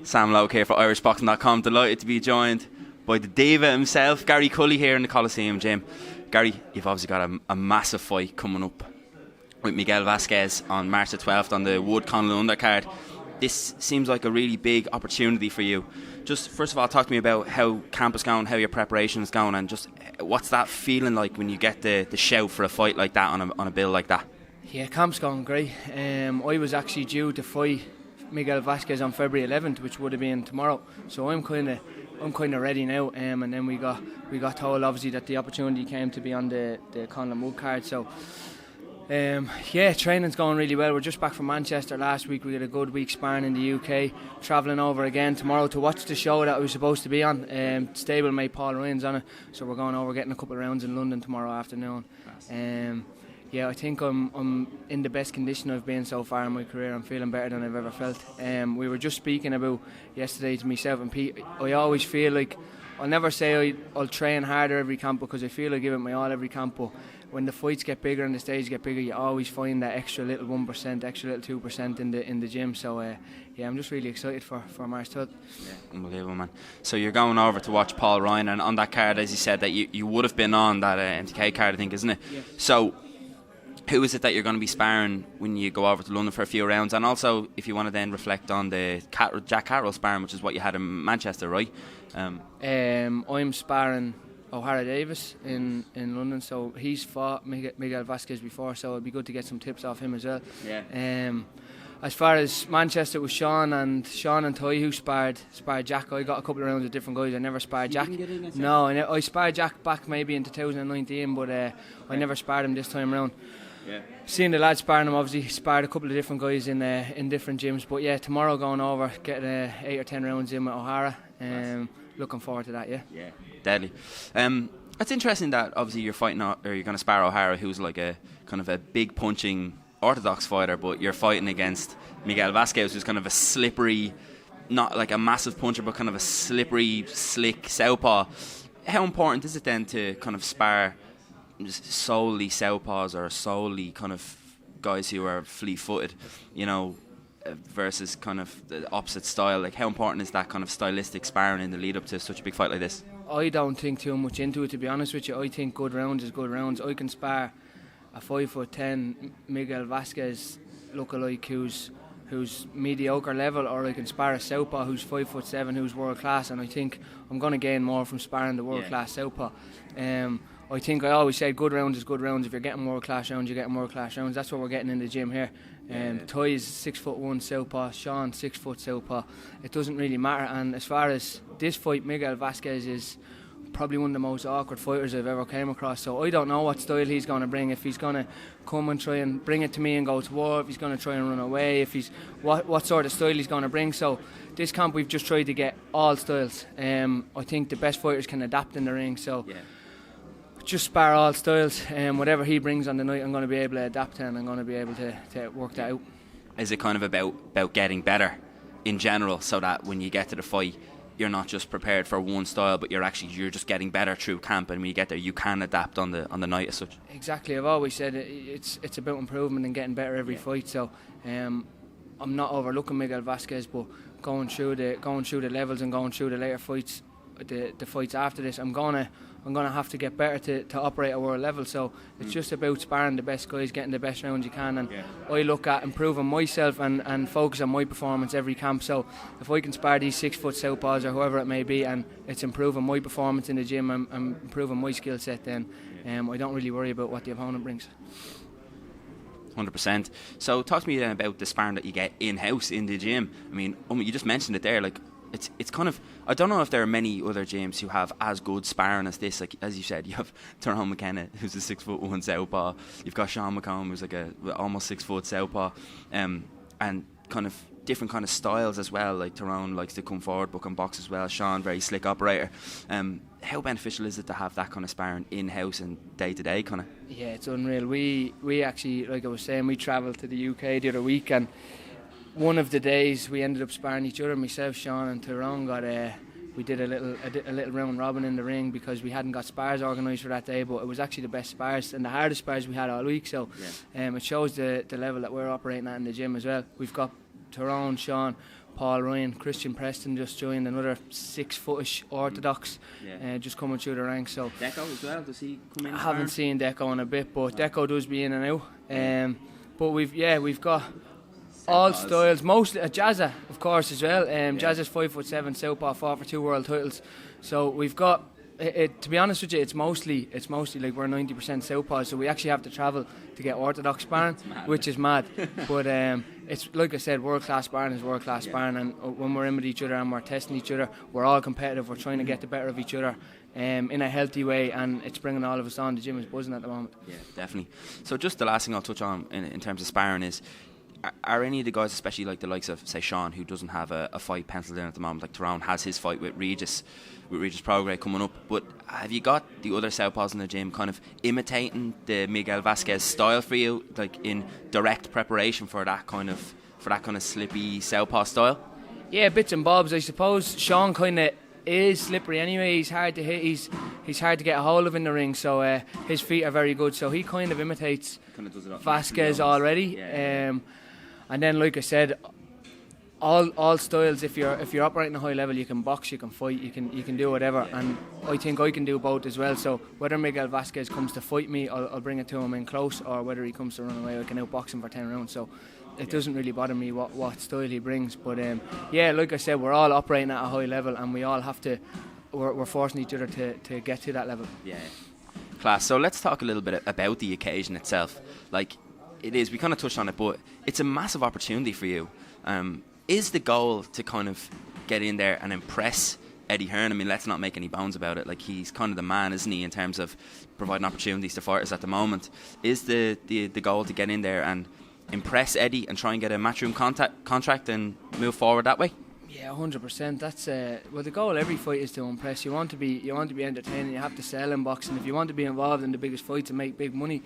Sam Logue here for irishboxing.com. Delighted to be joined by the Diva himself, Gary Cully, here in the Colosseum gym. Gary, you've obviously got a massive fight coming up with Miguel VAZQUEZ'S on March the 12th on the Wood Conlon undercard. This seems like a really big opportunity for you. Just first of all, talk to me about how camp is going, how your preparation is going, and just what's that feeling like when you get the shout for a fight like that on a bill like that? Yeah, camp's going great. I was actually due to fight Miguel VAZQUEZ'S on February 11th, which would have been tomorrow. So I'm kind of ready now. And then we got told obviously that the opportunity came to be on the Conlon Wood card. So yeah, training's going really well. We're just back from Manchester last week. We had a good week sparring in the UK. Travelling over again tomorrow to watch the show that we were supposed to be on. Stablemate Paul Ryan's on it, so we're going over getting a couple of rounds in London tomorrow afternoon. Yeah, I think I'm in the best condition I've been so far in my career. I'm feeling better than I've ever felt. We were just speaking about yesterday to myself and Pete. I always feel like I'll never say I'll train harder every camp, because I feel I give it my all every camp. But when the fights get bigger and the stages get bigger, you always find that extra little 1%, extra little 2% in the gym. So yeah, I'm just really excited for March 12th. Yeah, unbelievable, man. So you're going over to watch Paul Ryan, and on that card, as you said, that you would have been on that MTK card, I think, isn't it? Yeah. So who is it that you're going to be sparring when you go over to London for a few rounds? And also, if you want to then reflect on the Jack Carroll sparring, which is what you had in Manchester, right? I'm sparring O'Hara Davis in London, so he's fought Miguel VAZQUEZ'S before, so it'd be good to get some tips off him as well. Yeah. As far as Manchester, with Sean and Ty, who sparred Jack. I got a couple of rounds with different guys. I never sparred Jack. No, I sparred Jack back maybe in 2019, but I never sparred him this time around. Yeah. Seeing the lads sparring him, obviously sparred a couple of different guys in different gyms. But yeah, tomorrow going over, getting 8 or 10 rounds in with O'Hara. Looking forward to that. Yeah. Yeah. Deadly. It's interesting that obviously you're fighting, or you're going to spar O'Hara, who's like a kind of a big punching orthodox fighter, but you're fighting against Miguel VAZQUEZ'S, who's kind of a slippery, not like a massive puncher, but kind of a slippery, slick southpaw. How important is it then to kind of spar solely southpaws, or solely kind of guys who are fleet-footed, versus kind of the opposite style? Like, how important is that kind of stylistic sparring in the lead up to such a big fight like this? I don't think too much into it, to be honest with you. I think good rounds is good rounds. I can spar a 5'10" Miguel VAZQUEZ'S lookalike who's mediocre level, or I can spar a southpaw who's 5'7", who's world class, and I think I'm going to gain more from sparring the world class southpaw. I think I always said good rounds is good rounds. If you're getting world class rounds, you're getting world class rounds. That's what we're getting in the gym here. Ty is 6'1" southpaw, Sean 6 foot southpaw. It doesn't really matter. And as far as this fight, Miguel VAZQUEZ'S is probably one of the most awkward fighters I've ever came across. So I don't know what style he's going to bring. If he's going to come and try and bring it to me and go to war, if he's going to try and run away, if he's what sort of style he's going to bring. So this camp we've just tried to get all styles. I think the best fighters can adapt in the ring. So. Yeah. Just spar all styles, and whatever he brings on the night, I'm going to be able to adapt to, and I'm going to be able to work that out. Is it kind of about getting better in general, so that when you get to the fight, you're not just prepared for one style, but you're just getting better through camp, and when you get there, you can adapt on the night as such? Exactly. I've always said it's about improvement and getting better every fight. So I'm not overlooking Miguel VAZQUEZ'S, but going through the levels and going through the later fights, the fights after this, I'm gonna have to get better to operate at world level. So it's just about sparring the best guys, getting the best rounds you can, and I look at improving myself and focus on my performance every camp. So if I can spar these 6 foot southpaws or whoever it may be, and it's improving my performance in the gym, I'm improving my skill set, then I don't really worry about what the opponent brings. 100%. So talk to me then about the sparring that you get in-house in the gym. I mean, you just mentioned it there, like it's kind of, I don't know if there are many other gyms who have as good sparring as this. Like, as you said, you have Tyrone McKenna, who's a 6'1" southpaw. You've got Sean McComb, who's like a almost 6 foot southpaw, and kind of different kind of styles as well. Like Tyrone likes to come forward, book and box as well. Sean, very slick operator. How beneficial is it to have that kind of sparring in-house and day-to-day kind of? Yeah, it's unreal. We actually, like I was saying, we travelled to the UK the other week, and one of the days we ended up sparring each other. Myself, Sean and Tyrone we did a little round robin in the ring, because we hadn't got spars organised for that day, but it was actually the best spars and the hardest spars we had all week. So it shows the level that we're operating at in the gym as well. We've got Tyrone, Sean, Paul Ryan, Christian Preston just joined, another 6-footish orthodox, just coming through the ranks. So Deco as well, does he come in? I haven't seen Deco in a bit, but Deco does be in and out. But we've got all styles, mostly Jazza, of course, as well. Jazza's 5'7", southpaw, fought for 2 world titles. So we've got. To be honest with you, it's mostly like we're 90% southpaws, so we actually have to travel to get orthodox sparring, which is mad. But it's like I said, world class sparring is world class sparring, and when we're in with each other and we're testing each other, we're all competitive. We're trying to get the better of each other in a healthy way, and it's bringing all of us on. The gym is buzzing at the moment. Yeah, definitely. So just the last thing I'll touch on in terms of sparring is, are any of the guys, especially like the likes of, say, Sean, who doesn't have a fight penciled in at the moment, like Tyrone has his fight with Regis Prograis coming up, but have you got the other southpaws in the gym kind of imitating the Miguel VAZQUEZ'S style for you, like in direct preparation for that kind of slippy southpaw style? Yeah, bits and bobs, I suppose. Sean kind of is slippery anyway. He's hard to hit. He's hard to get a hold of in the ring. So his feet are very good. So he kind of imitates VAZQUEZ'S already. And then, like I said, all styles. If you're operating at a high level, you can box, you can fight, you can do whatever. And I think I can do both as well. So whether Miguel VAZQUEZ'S comes to fight me, I'll bring it to him in close, or whether he comes to run away, I can outbox him for 10 rounds. So it doesn't really bother me what style he brings. But like I said, we're all operating at a high level, and we all have to. We're forcing each other to get to that level. Yeah, class. So let's talk a little bit about the occasion itself. Like, it is, we kind of touched on it, but it's a massive opportunity for you. Is the goal to kind of get in there and impress Eddie Hearn? I mean, let's not make any bones about it. Like, he's kind of the man, isn't he, in terms of providing opportunities to fighters at the moment. Is the goal to get in there and impress Eddie and try and get a matchroom contract and move forward that way? Yeah, 100%. That's well, the goal every fight is to impress. You want to be entertaining. You have to sell in boxing. If you want to be involved in the biggest fights and make big money,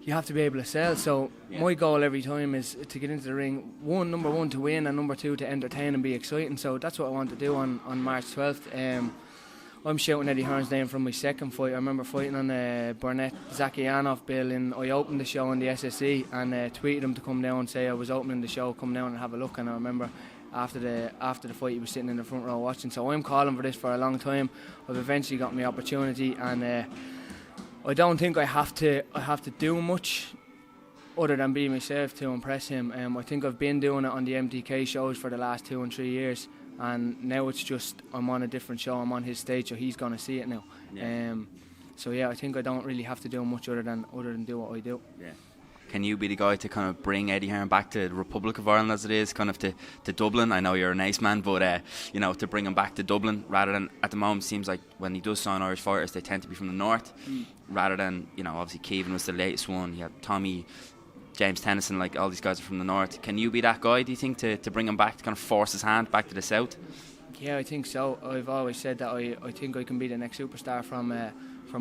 you have to be able to sell. So my goal every time is to get into the ring, number one to win, and number two to entertain and be exciting. So that's what I want to do on March 12th. I'm shouting Eddie Hearn's name from my second fight. I remember fighting on Burnett Zakyanov bill, and I opened the show on the SSE and tweeted him to come down and say I was opening the show, come down and have a look. And I remember after the fight he was sitting in the front row watching. So I'm calling for this for a long time. I've eventually got my opportunity, and I don't think I have to do much other than be myself to impress him. I think I've been doing it on the MTK shows for the last 2 and 3 years, and now it's just I'm on a different show. I'm on his stage, so he's going to see it now. I think I don't really have to do much other than do what I do. Can you be the guy to kind of bring Eddie Hearn back to the Republic of Ireland, as it is, kind of to Dublin? I know you're an ace man, but to bring him back to Dublin rather than, at the moment, seems like when he does sign Irish fighters, they tend to be from the north, rather than, obviously Keevan was the latest one. You had Tommy, James Tennyson, like all these guys are from the north. Can you be that guy, do you think, to bring him back, to kind of force his hand back to the south? Yeah, I think so. I've always said that I think I can be the next superstar from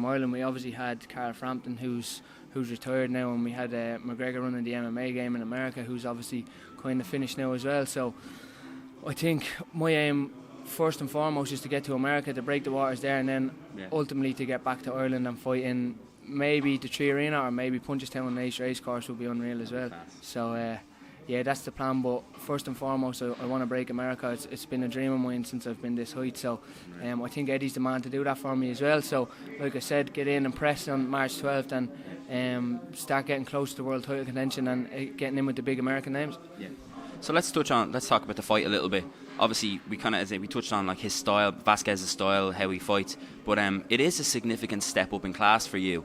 Ireland. We obviously had Carl Frampton, who's retired now, and we had McGregor running the MMA game in America, who's obviously kind of finished now as well. So I think my aim first and foremost is to get to America, to break the waters there, and then ultimately to get back to Ireland and fight in maybe the Tree Arena or maybe Punchestown Ace Race Course would be unreal as well. So that's the plan. But first and foremost, I want to break America. It's been a dream of mine since I've been this height. So I think Eddie's the man to do that for me as well. So like I said, get in and press on March 12th and start getting close to world title contention and getting in with the big American names. So let's talk about the fight a little bit. Obviously, we touched on like his style, VAZQUEZ'S style, how he fights, but it is a significant step up in class for you.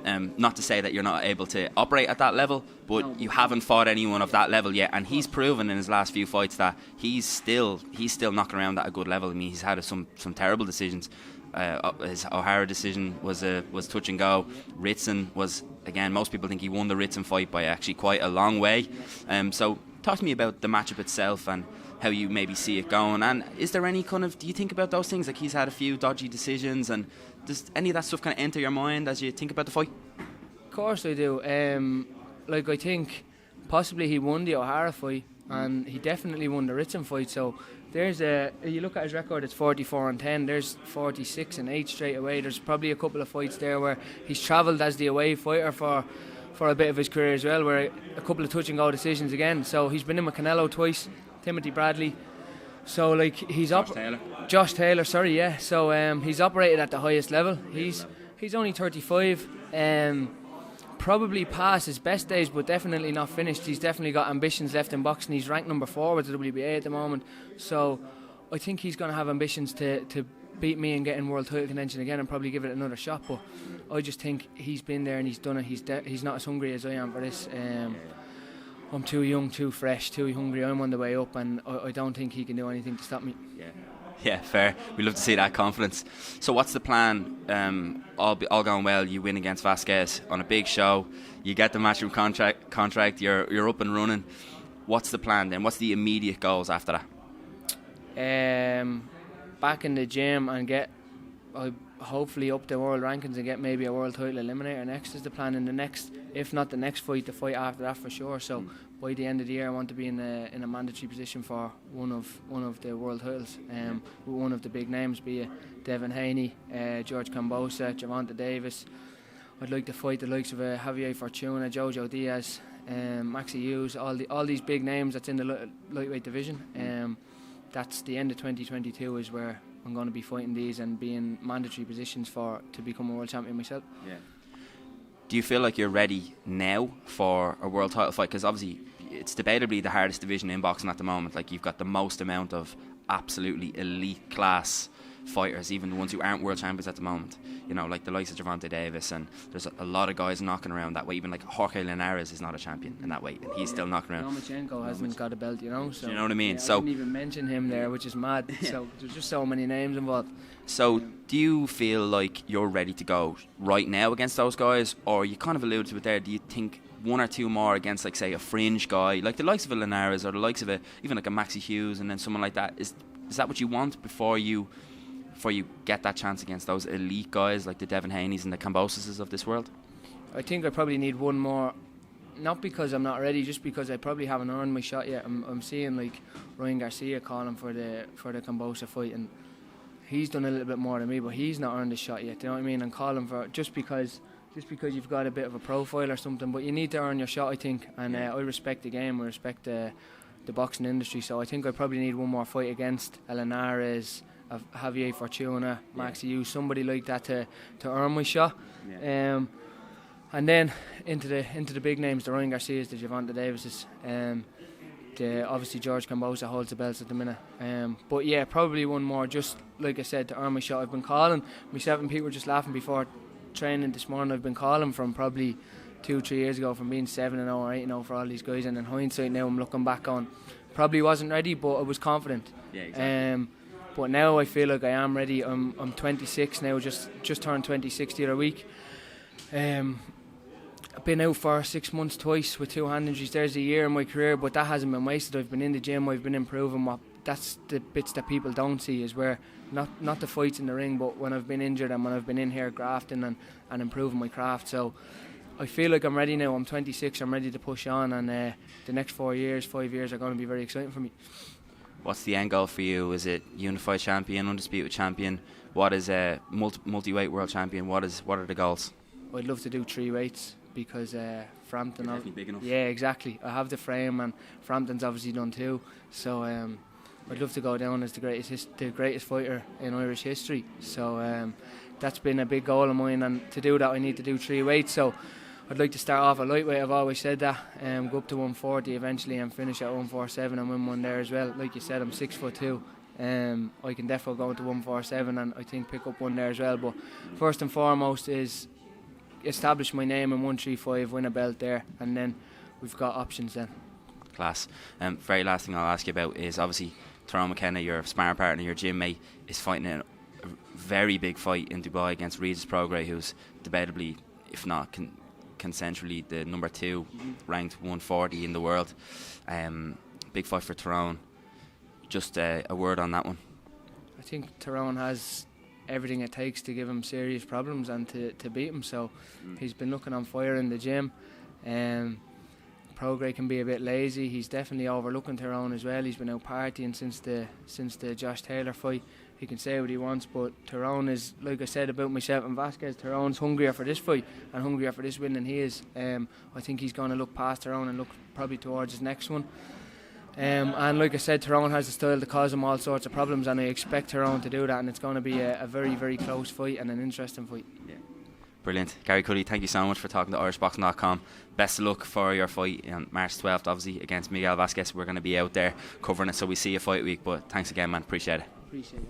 Not to say that you're not able to operate at that level, but you haven't fought anyone of that level yet, and he's proven in his last few fights that he's still knocking around at a good level. I mean, he's had some terrible decisions. His O'Hara decision was touch and go. Ritson was, again, most people think he won the Ritson fight by actually quite a long way. So talk to me about the matchup itself and how you maybe see it going. And is there any kind of, do you think about those things, like he's had a few dodgy decisions, and does any of that stuff kind of enter your mind as you think about the fight? Of course I do. I think possibly he won the O'Hara fight, and he definitely won the Ritson fight. So you look at his record, it's 44-10. There's 46-8 straight away. There's probably a couple of fights there where he's travelled as the away fighter for for a bit of his career as well, where a couple of touch and go decisions again. So he's been in with Canelo twice, Timothy Bradley. So like Josh Taylor, sorry, yeah. So he's operated at the highest level. He's only 35. Probably past his best days, but definitely not finished. He's definitely got ambitions left in boxing. He's ranked number 4 with the WBA at the moment. So I think he's going to have ambitions to beat me and get in world title contention again and probably give it another shot. But I just think he's been there and he's done it. He's not as hungry as I am for this. I'm too young, too fresh, too hungry. I'm on the way up, and I don't think he can do anything to stop me. Yeah, fair. We love to see that confidence. So what's the plan? All going well, you win against VAZQUEZ'S on a big show. You get the matchroom contract. You're up and running. What's the plan then? What's the immediate goals after that? Back in the gym and get hopefully up the world rankings and get maybe a world title eliminator next is the plan. In the next, if not the next fight, the fight after that for sure. So by the end of the year I want to be in a mandatory position for one of the world titles, with one of the big names, be it Devin Haney, George Kambosa, Gervonta Davis. I'd like to fight the likes of Javier Fortuna, Jojo Diaz, Maxi Hughes, all these big names that's in the lightweight division. That's the end of 2022 is where I'm going to be fighting these and be in mandatory positions to become a world champion myself. Yeah. Do you feel like you're ready now for a world title fight? Because obviously it's debatably the hardest division in boxing at the moment. Like, you've got the most amount of absolutely elite class fighters, even the ones who aren't world champions at the moment. You know, like the likes of Gervonta Davis, and there's a lot of guys knocking around that way. Even like Jorge Linares is not a champion in that weight, and he's still knocking around. Lomachenko hasn't got a belt, you know. So do you know what I mean? Yeah, so I didn't even mention him there, which is mad. So there's just so many names involved. So do you feel like you're ready to go right now against those guys, or you kind of alluded to it there? Do you think one or two more against, like, say, a fringe guy, like the likes of a Linares or the likes of even like a Maxi Hughes, and then someone like that? Is that what you want before you get that chance against those elite guys like the Devin Haneys and the Camboses of this world? I think I probably need one more, not because I'm not ready, just because I probably haven't earned my shot yet. I'm seeing like Ryan Garcia calling for the Cambosa fight, and he's done a little bit more than me, but he's not earned a shot yet. Do you know what I mean? And calling for just because you've got a bit of a profile or something, but you need to earn your shot, I think. And I respect the game, I respect the boxing industry, so I think I probably need one more fight against Linares, Javier Fortuna, Maxi Hughes, somebody like that to earn my shot. And then into the big names, the Ryan Garcias, the Gervonta Davises, obviously George Kambosa holds the belts at the minute. But yeah, probably one more, just like I said, to earn my shot. I've been calling, myself and Pete were just laughing before training this morning, I've been calling from probably 2-3 years ago, from being 7-0 or 8-0 for all these guys, and in hindsight now I'm looking back on, probably wasn't ready, but I was confident. Yeah, exactly. But now I feel like I am ready. I'm 26 now, just turned 26 the other week. I've been out for 6 months twice with 2 hand injuries. There's a year in my career, but that hasn't been wasted. I've been in the gym, I've been improving. That's the bits that people don't see, is where not the fights in the ring, but when I've been injured and when I've been in here grafting and improving my craft. So I feel like I'm ready now. I'm 26, I'm ready to push on, and the next 5 years are going to be very exciting for me. What's the end goal for you? Is it unified champion, undisputed champion? What is a multi-weight world champion? What are the goals? I'd love to do 3 weights, because Frampton... You're definitely big enough. Yeah, exactly. I have the frame, and Frampton's obviously done too. So I'd love to go down as the greatest fighter in Irish history. So that's been a big goal of mine, and to do that I need to do 3 weights. So I'd like to start off at lightweight. I've always said that. Go up to 140 eventually and finish at 147 and win one there as well. Like you said, I'm 6'2". I can definitely go into 147 and I think pick up one there as well. But first and foremost is establish my name in 135, win a belt there, and then we've got options then. Class. Very last thing I'll ask you about is, obviously, Tyrone McKenna, your sparring partner, your gym mate, is fighting in a very big fight in Dubai against Regis Prograis, who's debatably, if not consensually, the number 2 ranked 140 in the world. Big fight for Tyrone. Just a word on that one. I think Tyrone has everything it takes to give him serious problems and to beat him. So he's been looking on fire in the gym. Prograde can be a bit lazy. He's definitely overlooking Tyrone as well. He's been out partying since the Josh Taylor fight. He can say what he wants, but Tyrone is, like I said about myself and Vasquez, Tyrone's hungrier for this fight and hungrier for this win than he is. I think he's going to look past Tyrone and look probably towards his next one. And like I said, Tyrone has the style to cause him all sorts of problems, and I expect Tyrone to do that, and it's going to be a very, very close fight and an interesting fight. Yeah. Brilliant. Gary Cully, thank you so much for talking to IrishBoxing.com. Best of luck for your fight on March 12th, obviously, against Miguel Vasquez. We're going to be out there covering it, so we see you fight week, but thanks again, man. Appreciate it. Appreciate it.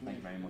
Thank you very much.